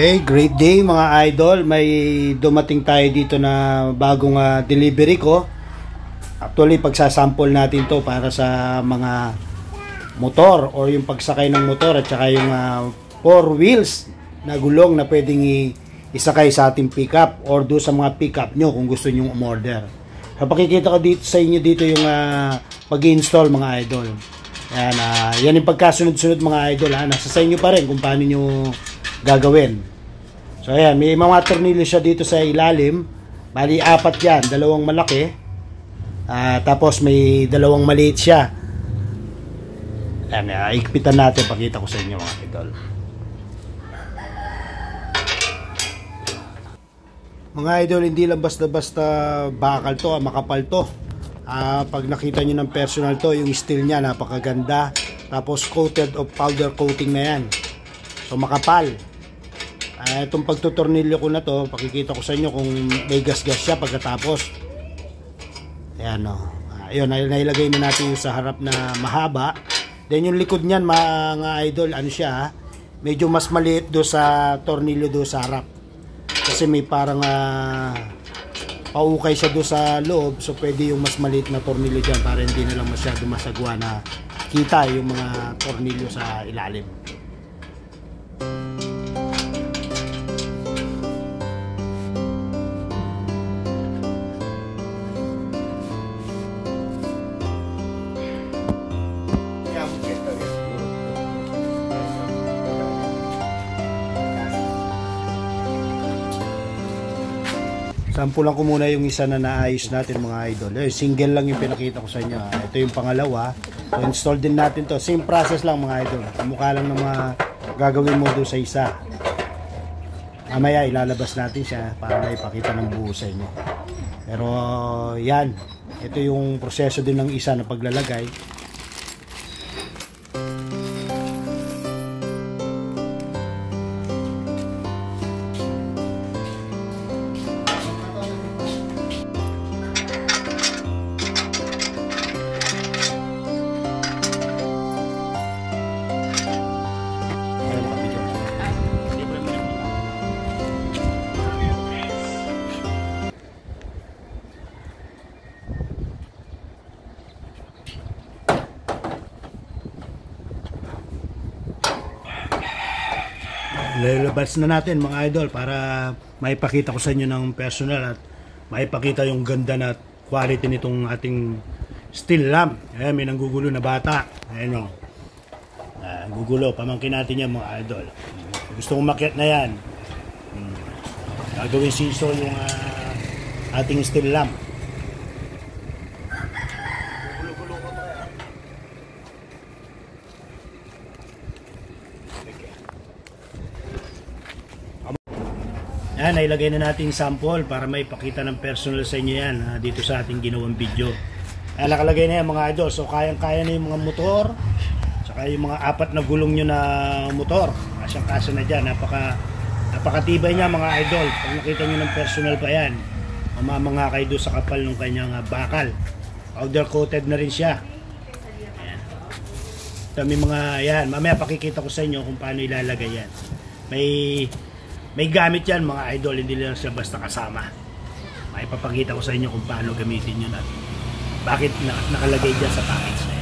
Okay, great day mga idol. May dumating tayo dito na bagong delivery ko. Actually, pagsasample natin to para sa mga motor or yung pagsakay ng motor at saka yung 4 wheels na gulong na pwedeng isakay sa ating pickup or do sa mga pickup nyo kung gusto nyo umorder. So, pakikita ko dito sa inyo dito yung pag-install mga idol. Yan, yan yung pagkasunod-sunod mga idol. Nasa sa inyo pa rin kung paano nyo gagawin. So ayan, may mga tornilyo siya dito sa ilalim. Bali 4 yan, 2 malaki. Tapos may 2 maliit siya. Ayan, ikpitan natin, pakita ko sa inyo mga idol. Mga idol, hindi lang basta-basta bakal to, makapal to. Pag nakita nyo ng personal to, yung steel nya napakaganda. Tapos coated of powder coating na yan. So makapal. Itong pagtutornilyo ko na to, pakikita ko sa inyo kung may gas-gas siya pagkatapos. Ayan o. Ayun, nailagay na natin yung sa harap na mahaba. Then yung likod niyan mga idol, ano siya, medyo mas maliit do sa tornilyo do sa harap. Kasi may parang paukay siya do sa loob. So pwede yung mas maliit na tornilyo dyan para hindi na lang masyado masagwa na kita yung mga tornilyo sa ilalim. Sampulan ko muna yung isa na naayos natin mga idol. Single lang yung pinakita ko sa inyo. Ito yung pangalawa. So, install din natin to. Same process lang mga idol. Mukha lang ng mga gagawin mo doon sa isa. Mamaya ilalabas natin siya para maipakita ng buo sa inyo. Pero yan. Ito yung proseso din ng isa na paglalagay. Lalabas na natin mga idol para maipakita ko sa inyo ng personal at maipakita yung ganda na quality nitong ating steel lamp. Ayan, may nanggugulo na bata. Ayan o. Gugulo, pamangkin natin yan mga idol. Gusto kong makiat na yan. Gagawin siso yung ating steel lamp. Yan, nailagay na natin sample para maipakita ng personal sa inyo yan dito sa ating ginawang video. Nakalagay na yan mga idol. So kayang-kaya na yung mga motor, saka yung mga 4 na gulong nyo na motor. Kasyang-kasya na dyan. Napakatibay niya mga idol. Pag nakita nyo ng personal pa yan, mamamanga kayo doon sa kapal ng kanyang bakal. Powder coated na rin siya. Ayan. So, may mga yan. Mamaya pakikita ko sa inyo kung paano ilalagay yan. May gamit yan mga idol, hindi lang siya basta kasama. May papakita ko sa inyo kung paano gamitin yun at bakit nakalagay dyan sa package na yan.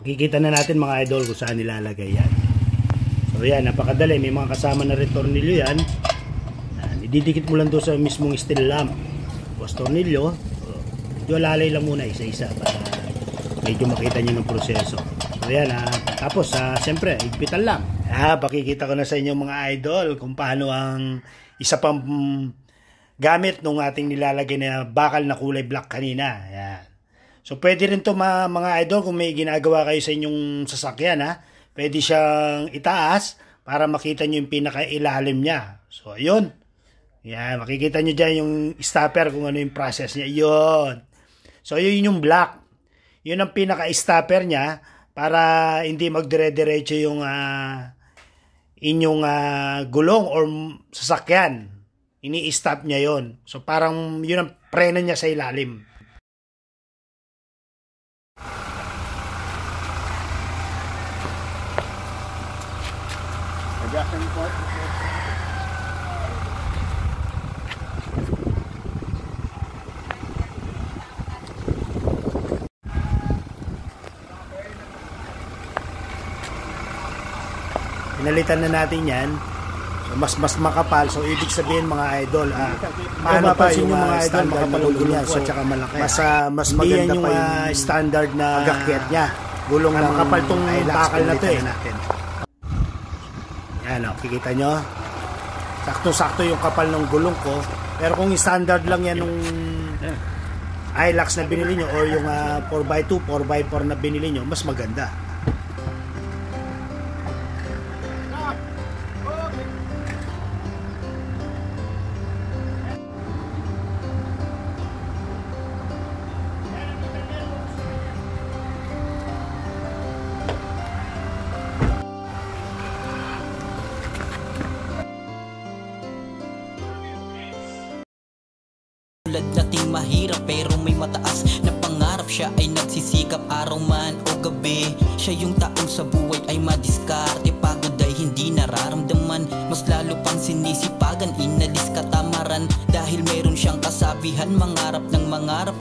Kikita na natin mga idol kung saan nilalagay yan. So yan, napakadali. May mga kasama na rin tornilyo yan. Ididikit mo lang doon sa mismong steel lamp. Tapos tornilyo, medyo lalay lang muna isa-isa para medyo makita nyo ng proseso. So yan, tapos siyempre, higpitan lang. Pakikita ko na sa inyo mga idol kung paano ang isa pang gamit nung ating nilalagay na bakal na kulay black kanina. Yan. So pwede rin to mga idol kung may ginagawa kayo sa inyong sasakyan pwede siyang itaas para makita nyo yung pinakailalim niya. So ayun. Yan, makikita nyo dyan yung stopper kung ano yung process niya. Yun. So yun yung black. Yun ang pinaka-stopper niya para hindi magdire-diretso yung inyong gulong or sasakyan. Ini-stop niya yon. So parang yun ang preno niya sa ilalim. Pinalitan na natin yan. So mas makapal. So ibig sabihin mga idol, paano pa yung mga idol makapal yung gulong ko at saka malaki. Mas maganda pa yung standard na agakyat niya. Gulong na makapal tong bakal na to eh. Yan o, kikita nyo. Sakto-sakto yung kapal ng gulong ko. Pero kung standard lang yan nung Hilux na binili nyo o yung 4x2, 4x4 na binili nyo, mas maganda. Tulad nating mahirap pero may mataas na pangarap. Siya ay nagsisikap araw man o gabi. Siya yung taong sa buhay ay madiskarte. Pagod ay hindi nararamdaman. Mas lalo pang sinisipagan, inalis katamaran. Dahil meron siyang kasabihan, mangarap ng mangarap.